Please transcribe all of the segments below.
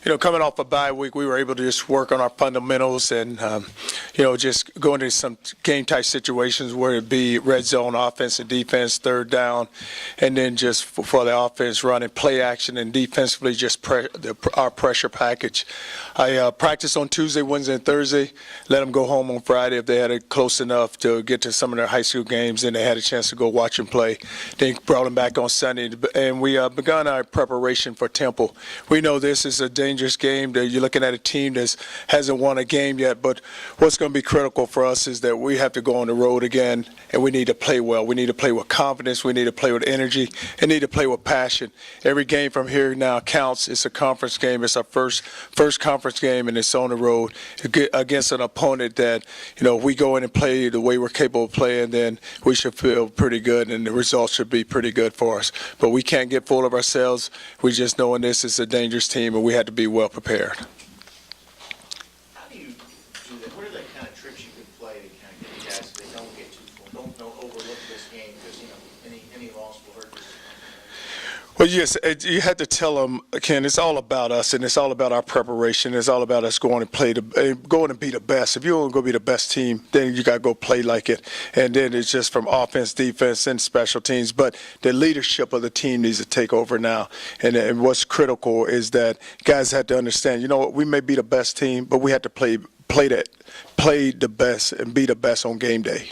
Coming off a bye week, we were able to just work on our fundamentals and, just go into some game-type situations where it'd be red zone offense and defense, third down, and then just for the offense running play action and defensively just our pressure package. I practiced on Tuesday, Wednesday, and Thursday, let them go home on Friday if they had it close enough to get to some of their high school games and they had a chance to go watch and play. Then brought them back on Sunday, and we begun our preparation for Temple. We know this is a dangerous game. That you're looking at a team that hasn't won a game yet, but what's going to be critical for us is that we have to go on the road again, and we need to play well. We need to play with confidence. We need to play with energy, and need to play with passion. Every game from here now counts. It's a conference game. It's our first conference game, and it's on the road against an opponent that, if we go in and play the way we're capable of playing, then we should feel pretty good, and the results should be pretty good for us. But we can't get full of ourselves. We just knowing this is a dangerous team, and we have to be well prepared. How do you do that? What are the kind of tricks you could play to kind of get the guys so they don't get too full, don't overlook this game because any loss will hurt this. Well, yes, you had to tell them, Ken, it's all about us, and it's all about our preparation. It's all about us going and be the best. If you want to go be the best team, then you got to go play like it. And then it's just from offense, defense, and special teams. But the leadership of the team needs to take over now. And what's critical is that guys have to understand, we may be the best team, but we have to play the best and be the best on game day.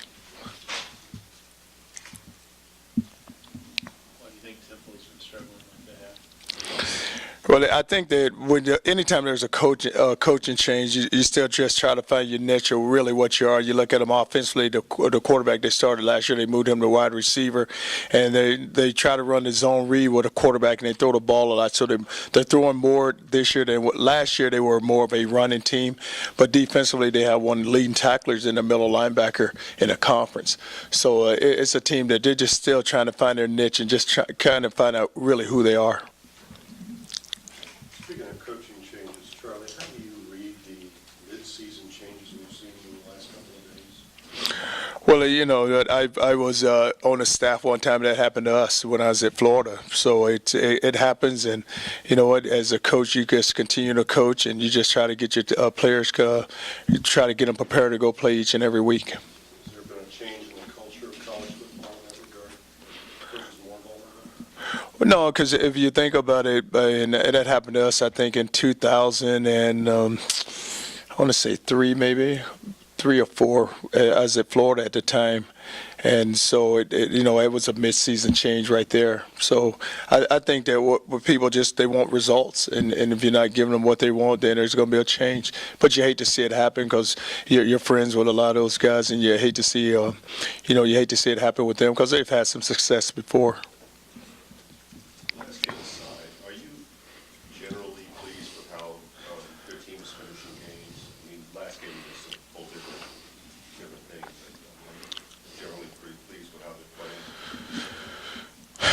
Well, I think that anytime there's a coaching change, you still just try to find your niche or really what you are. You look at them offensively, the quarterback they started last year, they moved him to wide receiver, and they try to run the zone read with a quarterback, and they throw the ball a lot. So they're throwing more this year than last year. They were more of a running team, but defensively they have one of the leading tacklers in the middle linebacker in the conference. So it's a team that they're just still trying to find their niche and just trying to find out really who they are. Speaking of coaching changes, Charlie, how do you read the mid-season changes we've seen in the last couple of days? Well, I was on the staff one time that happened to us when I was at Florida. So it happens, and as a coach, you just continue to coach, and you just try to get your players, try to get them prepared to go play each and every week. Has there been a change in the culture of college football in that regard? Coaches more involved? No, because if you think about it, and that happened to us, I think in 2000 and I want to say 3 or 4. I was at Florida at the time, and so it was a mid-season change right there. So I think that what people they want results, and if you're not giving them what they want, then there's going to be a change. But you hate to see it happen because you're friends with a lot of those guys, and you hate to see you hate to see it happen with them because they've had some success before.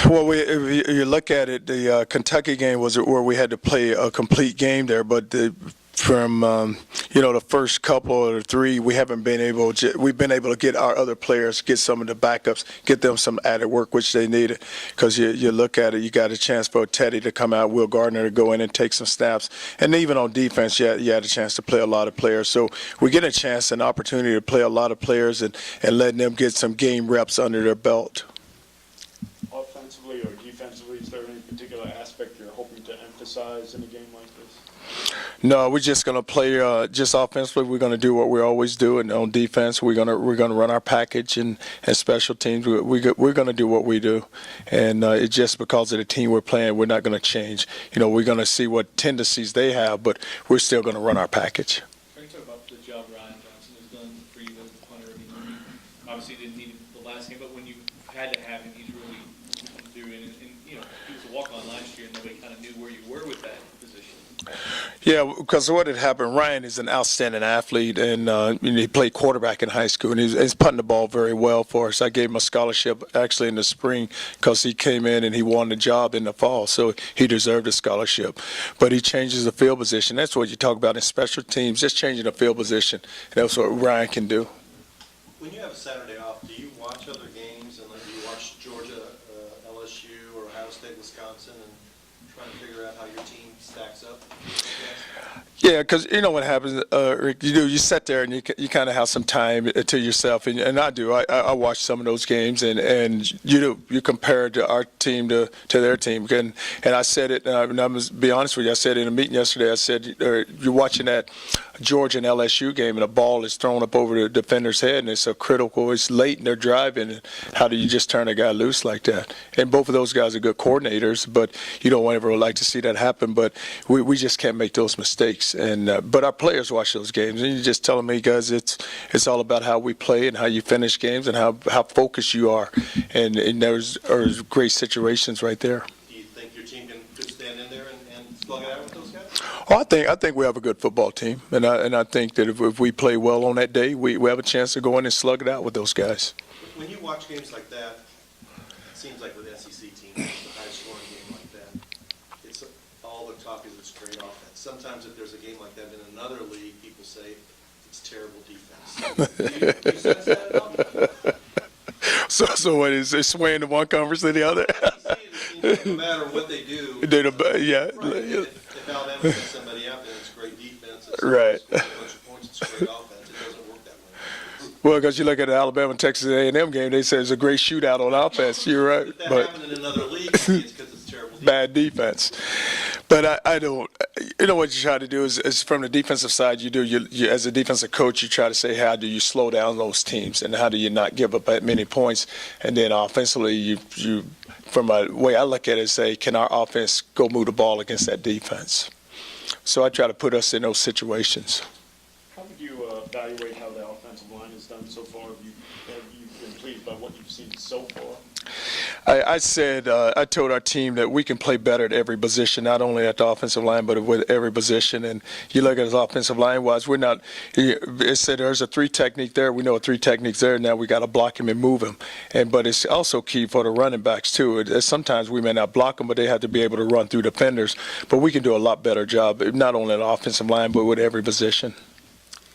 Well, if you look at it, the Kentucky game was where we had to play a complete game there, but from the first couple or 3, we've been able to get our other players, get some of the backups, get them some added work which they needed. Because you look at it, you got a chance for Teddy to come out, Will Gardner to go in and take some snaps, and even on defense, you had a chance to play a lot of players. So we get a chance, an opportunity to play a lot of players and letting them get some game reps under their belt. Offensively or defensively, is there any particular aspect you're hoping to emphasize in a game like this? No, we're just going to play just offensively. We're going to do what we always do, and on defense, we're going to run our package and special teams. We're going to do what we do, and it's just because of the team we're playing, we're not going to change. We're going to see what tendencies they have, but we're still going to run our package. Can you talk about the job Ryan Johnson has done for you as a punter? Obviously didn't need him the last game, but when you had to have him, he's really come through. And he was a walk-on last year, and nobody kind of knew where you were with that position. Yeah, because what had happened, Ryan is an outstanding athlete, and he played quarterback in high school, and he's punting the ball very well for us. I gave him a scholarship actually in the spring because he came in and he won the job in the fall, so he deserved a scholarship. But he changes the field position. That's what you talk about in special teams, just changing the field position. And that's what Ryan can do. When you have a Saturday off, do you watch other games, and do you watch Georgia, LSU, or Ohio State, Wisconsin, and try and figure out how your team stacks up? Yeah, because you know what happens, Rick. You sit there and you kind of have some time to yourself, and I do. I watch some of those games, and you compare to our team to their team, and I said it. And I'm gonna be honest with you. I said in a meeting yesterday. I said you're watching that Georgia and LSU game, and a ball is thrown up over the defender's head, and it's a critical. It's late, and they're driving. And how do you just turn a guy loose like that? And both of those guys are good coordinators, but you don't ever like to see that happen. But we just can't make those mistakes. And but our players watch those games, and you just tell them, hey guys, it's all about how we play and how you finish games and how focused you are. And there's great situations right there. Do you think your team could stand in there and slug it out with those guys? Oh, I think we have a good football team, and I think that if we play well on that day, we have a chance to go in and slug it out with those guys. When you watch games like that, it seems like with SEC teams, it's a high-scoring game like that. It's all the talk is it's great offense. Sometimes if there's a game like that in another league, people say it's terrible defense. Do you sense that at all? So what is it, swaying to one conference to the other? No matter what they do. Yeah. Right. If Alabama sends somebody out, then it's great defense. If Right. somebody scores a bunch of points, it's great offense. It doesn't work that way. Well, because you look at the Alabama-Texas A&M game, they say it's a great shootout on offense. You're right, If that but happened in another league, maybe it's because it's terrible defense. bad defense. But I don't. You know what you try to do is from the defensive side, you as a defensive coach, you try to say how do you slow down those teams and how do you not give up that many points, and then offensively you from a way I look at it, say can our offense go move the ball against that defense? So I try to put us in those situations. How would you evaluate how the offensive line has done so far? Have you been pleased by what you've seen so far? I said, I told our team that we can play better at every position, not only at the offensive line, but with every position. And you look at his offensive line wise, we're not, it said there's a 3 technique there. We know a 3 technique's there. Now we got to block him and move him. But it's also key for the running backs, too. Sometimes we may not block them, but they have to be able to run through defenders. But we can do a lot better job, not only at the offensive line, but with every position.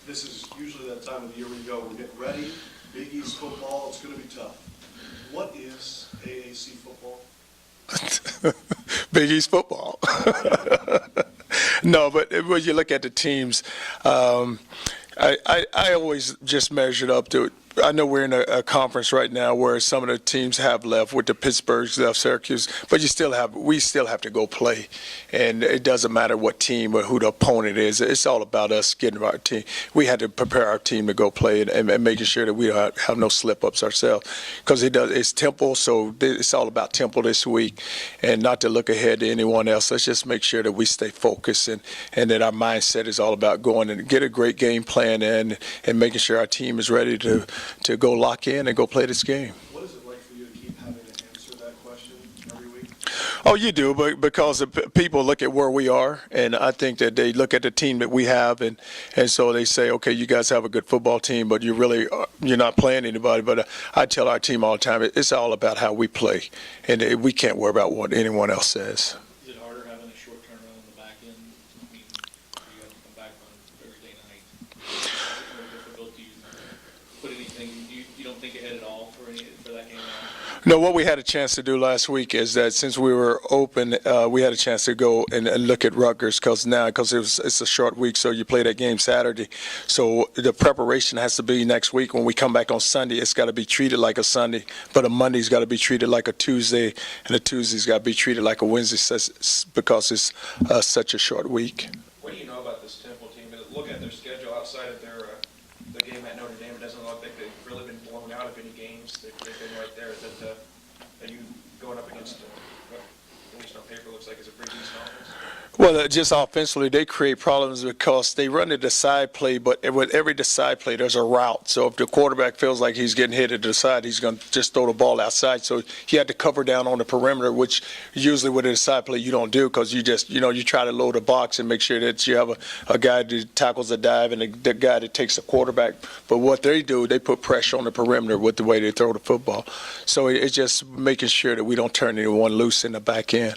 This is usually that time of the year we go, we're getting ready, Big East football, it's going to be tough. What is AAC football? Big East football. No, but when you look at the teams, I always just measured up to it. I know we're in a conference right now where some of the teams have left with the Pittsburghs, left Syracuse, but we still have to go play. And it doesn't matter what team or who the opponent is. It's all about us getting our team. We had to prepare our team to go play and making sure that we don't have no slip-ups ourselves. Because it's Temple, so it's all about Temple this week. And not to look ahead to anyone else. Let's just make sure that we stay focused and that our mindset is all about going and get a great game plan and making sure our team is ready to go lock in and go play this game. What is it like for you to keep having to answer that question every week? Oh, you do, but because people look at where we are, and I think that they look at the team that we have, and so they say, okay, you guys have a good football team, but you're not playing anybody. But I tell our team all the time, it's all about how we play, and we can't worry about what anyone else says. Is it harder having a short turnaround on the back end? I mean, you have to come back on Thursday night. Is it more difficult? Do you put anything? You don't think ahead at all for that game? No, what we had a chance to do last week is that since we were open, we had a chance to go and look at Rutgers because it's a short week, so you play that game Saturday. So the preparation has to be next week. When we come back on Sunday, it's got to be treated like a Sunday, but a Monday's got to be treated like a Tuesday, and a Tuesday's got to be treated like a Wednesday because it's such a short week. What do you know about this Temple team? Look at their schedule outside of their the game at Notre Dame. It doesn't look like they've really been blown out of any games. They've been right there. Are you going up against what, at least on paper, looks like it's a pretty decent offense? Well, just offensively, they create problems because they run the side play, but with every side play, there's a route. So if the quarterback feels like he's getting hit at the side, he's going to just throw the ball outside. So he had to cover down on the perimeter, which usually with a side play you don't do because you just, you try to load a box and make sure that you have a guy that tackles a dive and the guy that takes the quarterback. But what they do, they put pressure on the perimeter with the way they throw the football. So it's just making sure that we don't turn anyone loose in the back end.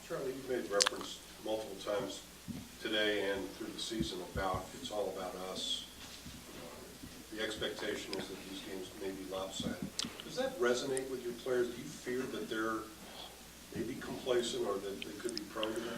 Charlie, you've made reference multiple times today and through the season about it's all about us. The expectation is that these games may be lopsided. Does that resonate with your players? Do you fear that they're maybe complacent or that they could be prone to that?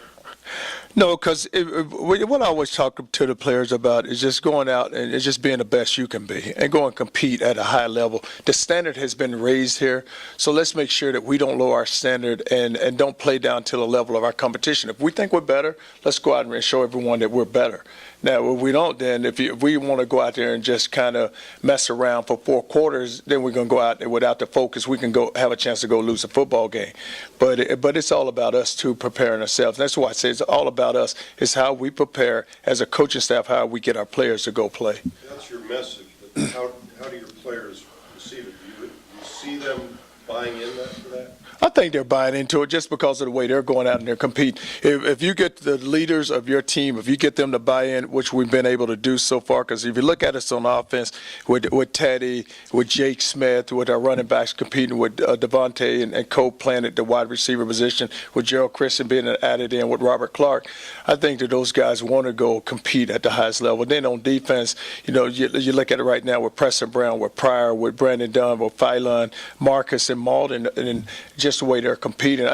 No, because what I always talk to the players about is just going out and it's just being the best you can be and go and compete at a high level. The standard has been raised here, so let's make sure that we don't lower our standard and don't play down to the level of our competition. If we think we're better, let's go out and show everyone that we're better. Now, if we don't, then if we want to go out there and just kind of mess around for 4 quarters, then we're going to go out there without the focus. We can go have a chance to go lose a football game. But it's all about us, too, preparing ourselves. That's why I say it's all about us. It's how we prepare as a coaching staff, how we get our players to go play. That's your message, but how do your players receive it? Do you see them buying in for that? I think they're buying into it just because of the way they're going out and they're competing. If you get the leaders of your team, if you get them to buy in, which we've been able to do so far, because if you look at us on offense with Teddy, with Jake Smith, with our running backs competing with Devontae and Cole playing at the wide receiver position, with Gerald Christian being added in with Robert Clark, I think that those guys want to go compete at the highest level. Then on defense, you look at it right now with Preston Brown, with Pryor, with Brandon Dunn, with Philon, Marcus, and Malden, and just the way they're competing.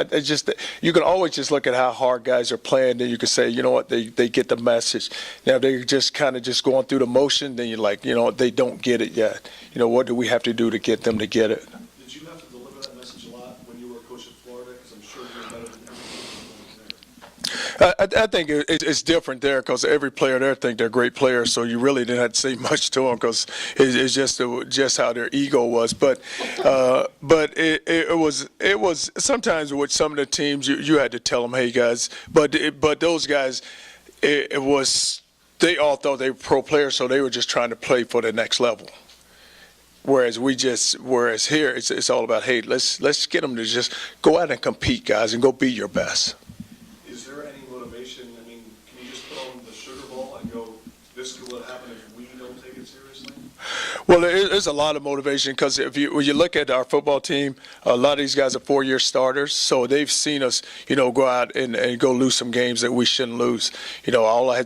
You can always just look at how hard guys are playing, then you can say, you know what, they get the message. Now, they're just kind of just going through the motion, then you're like, you know, they don't get it yet. You know, what do we have to do to get them to get it? Did you have to deliver that message a lot when you were a coach at Florida? Because I'm sure you were better than everyone there. I think it's different there because every player there think they're great players, so you really didn't have to say much to them because it's just how their ego was. But it was sometimes with some of the teams you had to tell them, hey guys, but those guys they all thought they were pro players, so they were just trying to play for the next level. Whereas here it's all about, hey, let's get them to just go out and compete, guys, and go be your best. Is there any motivation? I mean, can you just put on the sugar ball and go, this is what happen if we don't take it seriously? Well, there's a lot of motivation because when you look at our football team, a lot of these guys are 4-year starters, so they've seen us, go out and go lose some games that we shouldn't lose. I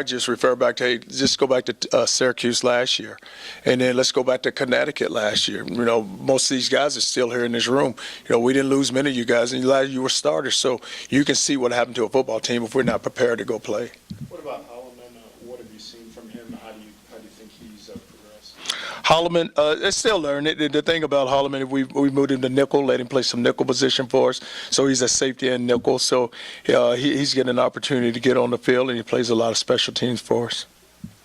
just refer back to, hey, just go back to Syracuse last year, and then let's go back to Connecticut last year. Most of these guys are still here in this room. We didn't lose many of you guys, and last you were starters, so you can see what happened to a football team if we're not prepared to go play. What about Holloman? What have you seen from him? How do you think he's progressed? Holloman, it's still learning. The thing about Holloman, we moved him to nickel, let him play some nickel position for us. So he's a safety and nickel. So he's getting an opportunity to get on the field, and he plays a lot of special teams for us.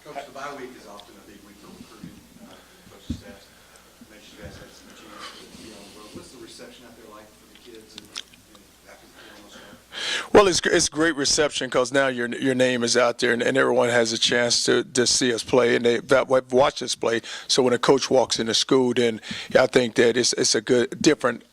Coach, the bye week is often a big week for recruiting. Coach's staff makes you guys have some chance to be on the road. What's the reception out there like for the kids and after the almost start? Well, it's great reception because now your name is out there and everyone has a chance to see us play and they've watched us play. So when a coach walks into school, then I think that it's a good, different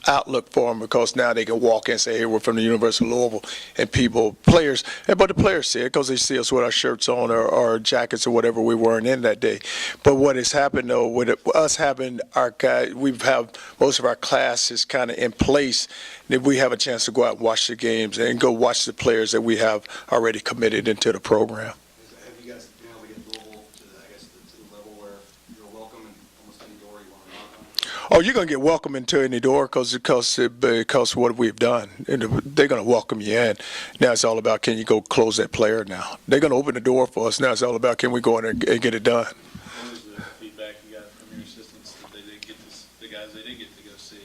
outlook for them because now they can walk in and say, hey, we're from the University of Louisville, and but the players see it because they see us with our shirts on or our jackets or whatever we wearing in that day. But what has happened though, with us having our guys, we've have most of our classes kind of in place, that we have a chance to go out and watch the games and go watch the players that we have already committed into the program. Have you guys been able to get Louisville to the level where you're welcome in almost any door you want to knock on? Oh, you're going to get welcome into any door because of what we've done. And they're going to welcome you in. Now it's all about, can you go close that player now? They're going to open the door for us. Now it's all about, can we go in and get it done? What was the feedback you got from your assistants that they did get the guys they did get to go see?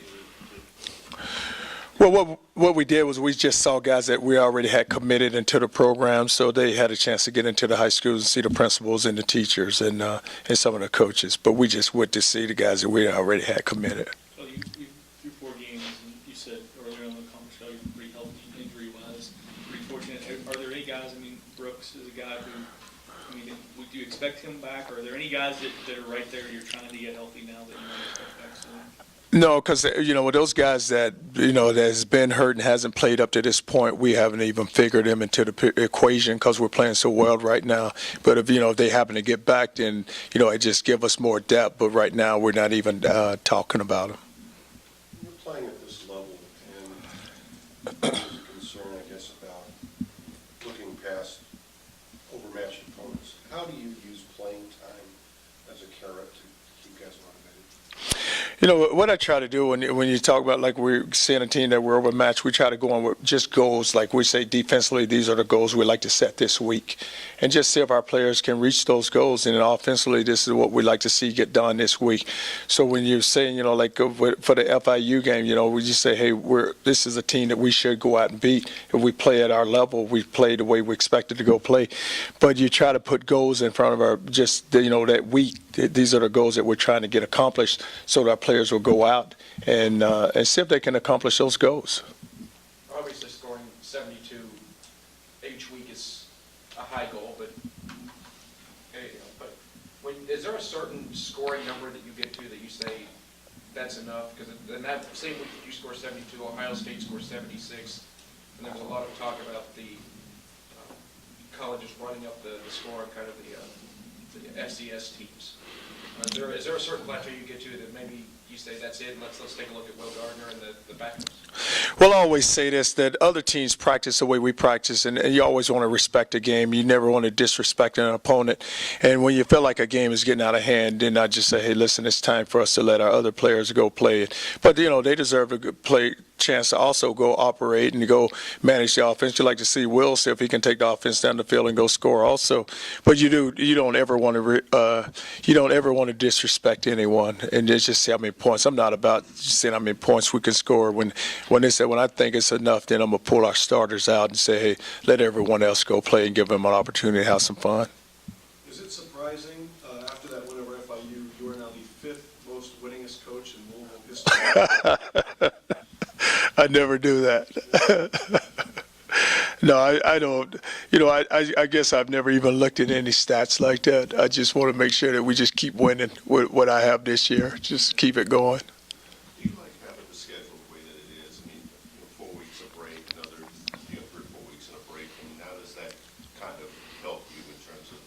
Well, what we did was we just saw guys that we already had committed into the program, so they had a chance to get into the high schools and see the principals and the teachers and some of the coaches. But we just went to see the guys that we already had committed. So you through 4 games, and you said earlier on the conference show you're pretty healthy injury-wise, pretty fortunate. Are there any guys, Brooks is a guy who, would you expect him back? Or are there any guys that are right there you're trying to get healthy now that you might expect back soon? No, because, with those guys that has been hurt and hasn't played up to this point, we haven't even figured them into the equation because we're playing so well right now. But if they happen to get back, then, it just give us more depth. But right now, we're not even talking about them. You're playing at this level, and there's a concern, I guess, about looking past overmatched opponents. How do you use playing time as a carrot to keep guys motivated? You know, what I try to do when you talk about, like, we're seeing a team that we're overmatched, we try to go on with just goals. Like we say defensively, these are the goals we like to set this week. And just see if our players can reach those goals. And then offensively, this is what we like to see get done this week. So when you're saying, you know, like for the FIU game, you know, we just say, hey, this is a team that we should go out and beat. If we play at our level, we play the way we expected to go play. But you try to put goals in front of our, just, you know, that week. These are the goals that we're trying to get accomplished so that our players will go out and see if they can accomplish those goals. Obviously, scoring 72 each week is a high goal, but is there a certain scoring number that you get to that you say that's enough? Because in that same week that you score 72, Ohio State scores 76, and there was a lot of talk about the colleges running up the score on kind of the FCS teams. Is there a certain plateau you get to that maybe you say that's it, and let's take a look at Will Gardner and the backups? Well, I always say this, that other teams practice the way we practice, and you always want to respect a game. You never want to disrespect an opponent. And when you feel like a game is getting out of hand, then I just say, hey, listen, it's time for us to let our other players go play it. But, you know, they deserve a good chance to also go operate and to go manage the offense. You like to see Will see if he can take the offense down the field and go score also. But you don't ever want to disrespect anyone and just say how many points. I'm not about saying how many points we can score. When I think it's enough, then I'm gonna pull our starters out and say, hey, let everyone else go play and give them an opportunity to have some fun. Is it surprising, after that win over FIU, you are now the 5th most winningest coach in Louisville history? I never do that. No, I don't. You know, I guess I've never even looked at any stats like that. I just want to make sure that we just keep winning with what I have this year. Just keep it going. Do you like having the schedule the way that it is? I mean, 4 weeks of break, another 3 or 4 weeks in a break. I mean, how does that kind of help you in terms of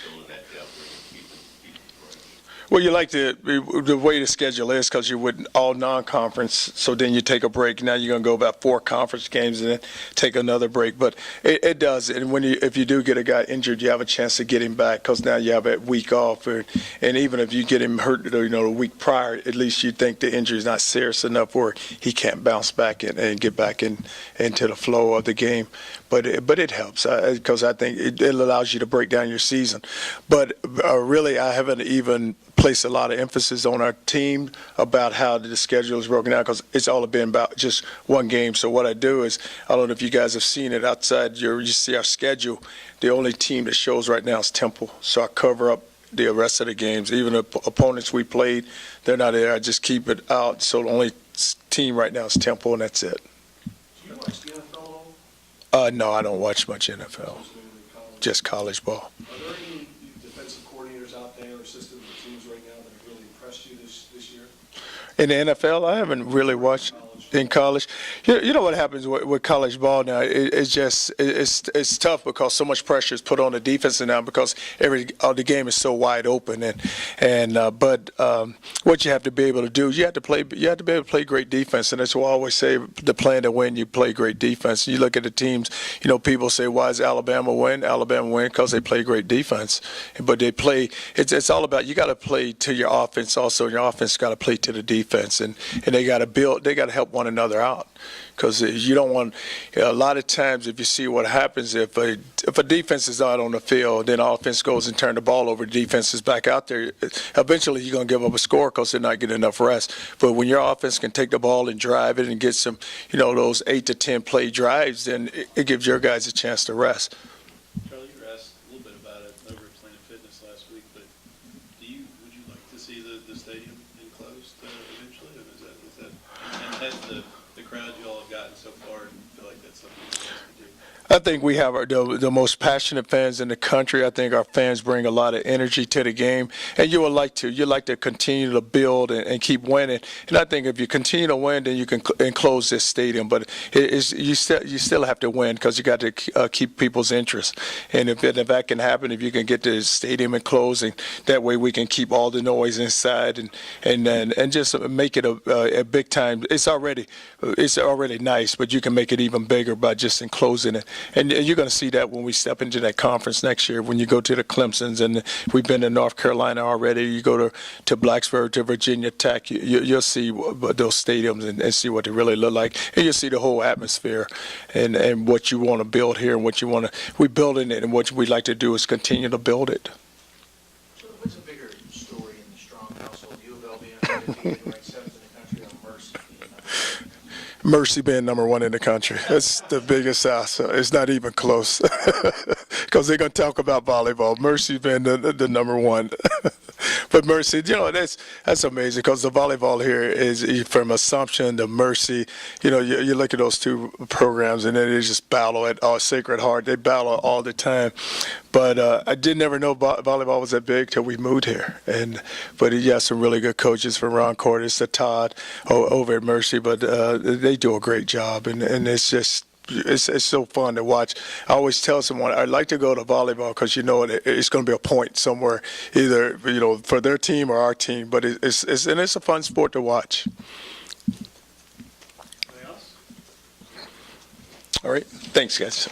building that depth and keeping fresh? Well, you like the way the schedule is because you're with all non-conference, so then you take a break. Now you're going to go about 4 conference games and then take another break. But it does. And if you do get a guy injured, you have a chance to get him back because now you have a week off. And even if you get him hurt, the week prior, at least you think the injury is not serious enough where he can't bounce back and get back into the flow of the game. But it helps because I think it allows you to break down your season. But really, I haven't even placed a lot of emphasis on our team about how the schedule is broken out because it's all been about just one game. So what I do is, I don't know if you guys have seen it outside, you see our schedule. The only team that shows right now is Temple. So I cover up the rest of the games. Even the opponents we played, they're not there. I just keep it out. So the only team right now is Temple, and that's it. Do you watch the NFL at all? No, I don't watch much NFL. Just college ball. Are there any defensive coordinators out there or assistant teams right now that have really impressed you this year? In the NFL, I haven't really watched. In college, you know what happens with college ball now? It's tough because so much pressure is put on the defense now because the game is so wide open but what you have to be able to do, you have to be able to play great defense, and that's why I always say the plan to win, you play great defense. You look at the teams, people say, why does Alabama win? Alabama win because they play great defense, but they play. It's all about you got to play to your offense also, and your offense got to play to the defense, and they got to build. They got to help one another out because you don't want a lot of times if you see what happens if a defense is out on the field, then offense goes and turn the ball over, the defense is back out there, eventually you're going to give up a score because they're not getting enough rest. But when your offense can take the ball and drive it and get some those 8 to 10 play drives, then it gives your guys a chance to rest. Charlie, you were asked a little bit about it over at Planet Fitness last week, but would you like to see the stadium enclosed eventually? And has the crowd you all have gotten so far, and feel like that's something you guys can do? I think we have the most passionate fans in the country. I think our fans bring a lot of energy to the game, and you like to continue to build and keep winning. And I think if you continue to win, then you can enclose this stadium. But you still have to win because you got to keep people's interest. And if that can happen, if you can get the stadium enclosed, and that way we can keep all the noise inside and just make it a big time. It's already nice, but you can make it even bigger by just enclosing it. And you're going to see that when we step into that conference next year, when you go to the Clemsons, and we've been to North Carolina already, you go to Blacksburg, to Virginia Tech, you'll see those stadiums and see what they really look like. And you'll see the whole atmosphere and what you want to build here and what you want to, we're building it, and what we'd like to do is continue to build it. So what's a bigger story in the Strong household? U of L being undefeated, ranked seventh in the country, or Mercy being undefeated? Mercy being number one in the country. That's the biggest house. It's not even close because they're going to talk about volleyball. Mercy being the number one. But Mercy, that's amazing because the volleyball here is from Assumption to Mercy. You look at those two programs and then they just battle at Sacred Heart. They battle all the time. But I did never know volleyball was that big till we moved here. But he has some really good coaches from Ron Cordes to Todd over at Mercy. But they do a great job, and it's just it's so fun to watch. I always tell someone I'd like to go to volleyball because it's going to be a point somewhere, either for their team or our team. But it's a fun sport to watch. Anything else? All right, thanks guys.